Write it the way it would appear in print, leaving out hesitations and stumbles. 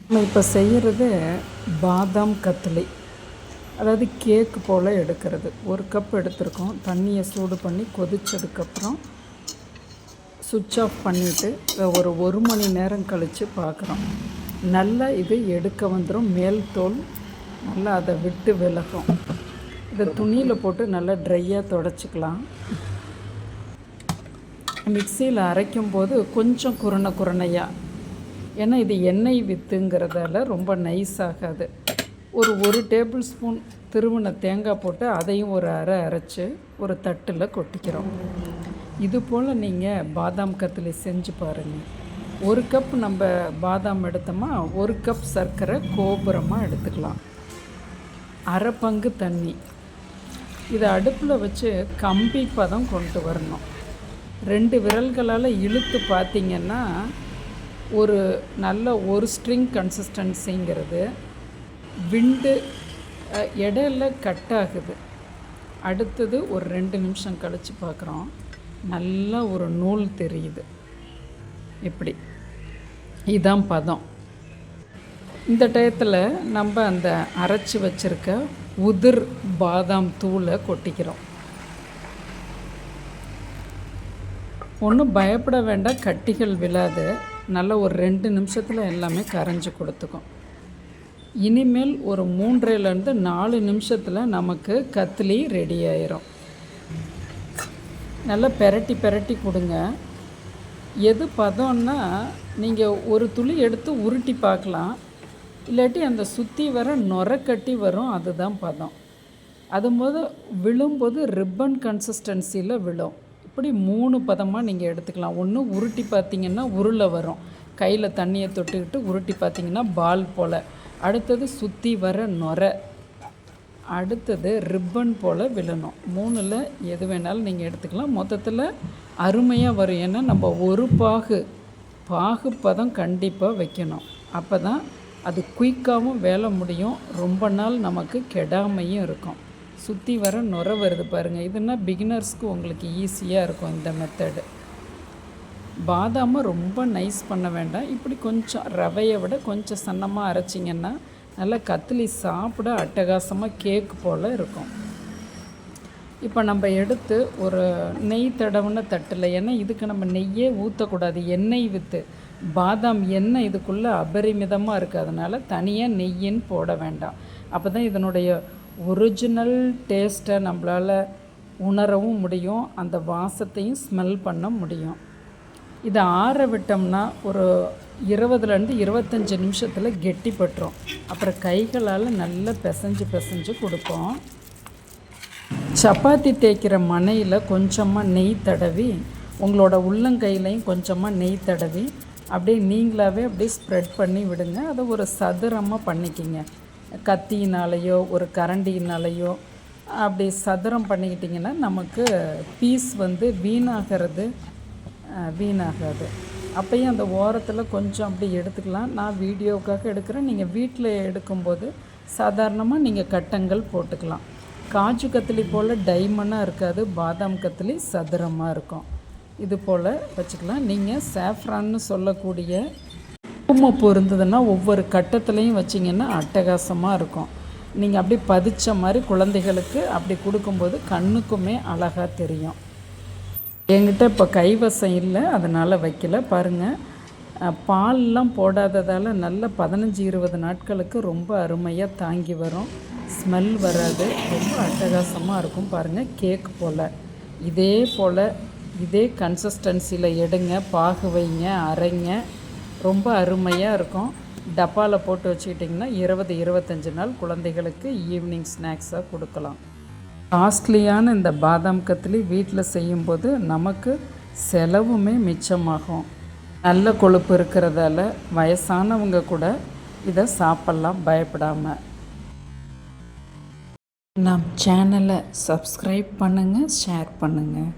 நம்ம இப்போ செய்கிறது பாதாம் கத்லி, அதாவது கேக்கு போல் எடுக்கிறது. ஒரு கப் எடுத்துருக்கோம். தண்ணியை சூடு பண்ணி கொதித்ததுக்கப்புறம் சுவிட்ச் ஆஃப் பண்ணிவிட்டு ஒரு மணி நேரம் கழித்து பார்க்குறோம். நல்லா இது எடுக்க வந்துடும். மேல் தோல் நல்லா அதை விட்டு விலகும். இதை துணியில் போட்டு நல்லா ட்ரையாக துடைச்சிக்கலாம். மிக்சியில் அரைக்கும்போது கொஞ்சம் குரணையாக, ஏன்னா இது எண்ணெய் வித்துங்கிறதால ரொம்ப நைஸ் ஆகாது. ஒரு டேபிள் ஸ்பூன் திருவின தேங்காய் போட்டு அதையும் ஒரு அரைச்சி ஒரு தட்டில் கொட்டிக்கிறோம். இது போல் நீங்கள் பாதாம் கத்லி செஞ்சு பாருங்கள். ஒரு கப் நம்ம பாதாம் எடுத்தோமா, ஒரு கப் சர்க்கரை கோபுரமாக எடுத்துக்கலாம். அரை பங்கு தண்ணி. இதை அடுப்பில் வச்சு கம்பி பதம் கொண்டு வரணும். 2 விரல்களால் இழுத்து பார்த்திங்கன்னா ஒரு ஸ்ட்ரிங் கன்சிஸ்டன்சிங்கிறது விண்டு இடையில கட் ஆகுது. அடுத்தது ஒரு 2 நிமிஷம் கழித்து பார்க்குறோம். நல்லா ஒரு நூல் தெரியுது. இப்படி இதுதான் பதம். இந்த டயத்தில் நம்ம அந்த அரைச்சி வச்சுருக்க உதிர் பாதாம் தூளை கொட்டிக்கிறோம். ஒன்றும் பயப்பட வேண்டாம், கட்டிகள் விழாது. நல்லா ஒரு 2 நிமிஷத்தில் எல்லாமே கரைஞ்சி கொடுத்துக்கும். இனிமேல் ஒரு 3லேருந்து 4 நிமிஷத்தில் நமக்கு கத்லி ரெடி ஆயிரும். நல்லா பெரட்டி கொடுங்க. எது பதம்னா, நீங்கள் ஒரு துளி எடுத்து உருட்டி பார்க்கலாம். இல்லாட்டி அந்த சுற்றி வர நுரக்கட்டி வரும், அதுதான் பதம். அதுபோது விழும்போது ரிப்பன் கன்சிஸ்டன்சியில் விழும். இப்படி 3 பதமாக நீங்கள் எடுத்துக்கலாம். ஒன்று உருட்டி பார்த்திங்கன்னா உருளை வரும், கையில் தண்ணியை தொட்டுக்கிட்டு உருட்டி பார்த்திங்கன்னா பால் போல். அடுத்தது சுற்றி வர நுரை. அடுத்தது ரிப்பன் போல் விழணும். 3ல் எது வேணாலும் நீங்கள் எடுத்துக்கலாம். மொத்தத்தில் அருமையாக வரும். ஏன்னா நம்ம ஒரு பாகு பதம் கண்டிப்பாக வைக்கணும். அப்போ தான் அது குயிக்காகவும் வேலை முடியும், ரொம்ப நாள் நமக்கு கெடாமையும் இருக்கும். சுற்றி வர நுரை வருது பாருங்கள். இதுனா பிகினர்ஸ்க்கு உங்களுக்கு ஈஸியாக இருக்கும் இந்த மெத்தடு. பாதாமை ரொம்ப நைஸ் பண்ண வேண்டாம். இப்படி கொஞ்சம் ரவையை விட கொஞ்சம் சன்னமாக அரைச்சிங்கன்னா நல்லா கத்லி சாப்பிட அட்டகாசமாக கேக் போல் இருக்கும். இப்போ நம்ம எடுத்து ஒரு நெய் தடவுன தட்டில், ஏன்னா இதுக்கு நம்ம நெய்யே ஊற்றக்கூடாது, எண்ணெய் விற்று பாதாம் எண்ணெய் இதுக்குள்ளே அபரிமிதமாக இருக்குது. அதனால் தனியாக நெய்யின்னு போட வேண்டாம். அப்போ தான் இதனுடைய ஒரிஜினல் டேஸ்ட்டை நம்மளால் உணரவும் முடியும், அந்த வாசத்தையும் ஸ்மெல் பண்ண முடியும். இதை ஆற விட்டோம்னா ஒரு 20லேருந்து 25 நிமிஷத்தில் கெட்டிப்பட்டுரும். அப்புறம் கைகளால் நல்லா பிசைஞ்சு கொடுப்போம். சப்பாத்தி தேய்க்கிற மணையில் கொஞ்சமாக நெய் தடவி, உங்களோட உள்ளங்கையிலையும் கொஞ்சமாக நெய் தடவி அப்படியே நீங்களாகவே அப்படியே ஸ்ப்ரெட் பண்ணி விடுங்க. அதை ஒரு சதுரமாக பண்ணிக்கிங்க. கத்தியினாலேயோ ஒரு கரண்டியினாலேயோ அப்படி சதுரம் பண்ணிக்கிட்டிங்கன்னா நமக்கு பீஸ் வீணாகாது. அப்போயும் அந்த ஓரத்தில் கொஞ்சம் அப்படி எடுத்துக்கலாம். நான் வீடியோவுக்காக எடுக்கிறேன். நீங்கள் வீட்டில் எடுக்கும்போது சாதாரணமாக நீங்கள் கட்டங்கள் போட்டுக்கலாம். காஜு கத்லி போல் டைமண்டாக இருக்காது, பாதாம் கத்லி சதுரமாக இருக்கும். இது போல் வச்சுக்கலாம். நீங்கள் சாஃப்ரான்னு சொல்லக்கூடிய குங்குமப்பூ இருந்ததுன்னா ஒவ்வொரு கட்டத்துலேயும் வச்சிங்கன்னா அட்டகாசமாக இருக்கும். நீங்கள் அப்படி பதிச்ச மாதிரி குழந்தைகளுக்கு அப்படி கொடுக்கும்போது கண்ணுக்குமே அழகாக தெரியும். என்கிட்ட இப்போ கைவசம் இல்லை, அதனால் வைக்கல. பாருங்கள், பால்லாம் போடாததால் நல்ல 15-20 நாட்களுக்கு ரொம்ப அருமையாக தாங்கி வரும். ஸ்மெல் வராது, ரொம்ப அட்டகாசமாக இருக்கும். பாருங்கள், கேக் போல். இதே கன்சிஸ்டன்சியில் எடுங்க, பாகு வைங்க, அரைங்க, ரொம்ப அருமையாக இருக்கும். டப்பாவில் போட்டு வச்சுக்கிட்டிங்கன்னா 20-25 நாள் குழந்தைகளுக்கு ஈவினிங் ஸ்நாக்ஸாக கொடுக்கலாம். காஸ்ட்லியான இந்த பாதாம் கத்லி வீட்டில் செய்யும்போது நமக்கு செலவுமே மிச்சமாகும். நல்ல கொழுப்பு இருக்கிறதால வயசானவங்க கூட இதை சாப்பிட்லாம் பயப்படாமல். நம் சேனலை சப்ஸ்கிரைப் பண்ணுங்கள், ஷேர் பண்ணுங்கள்.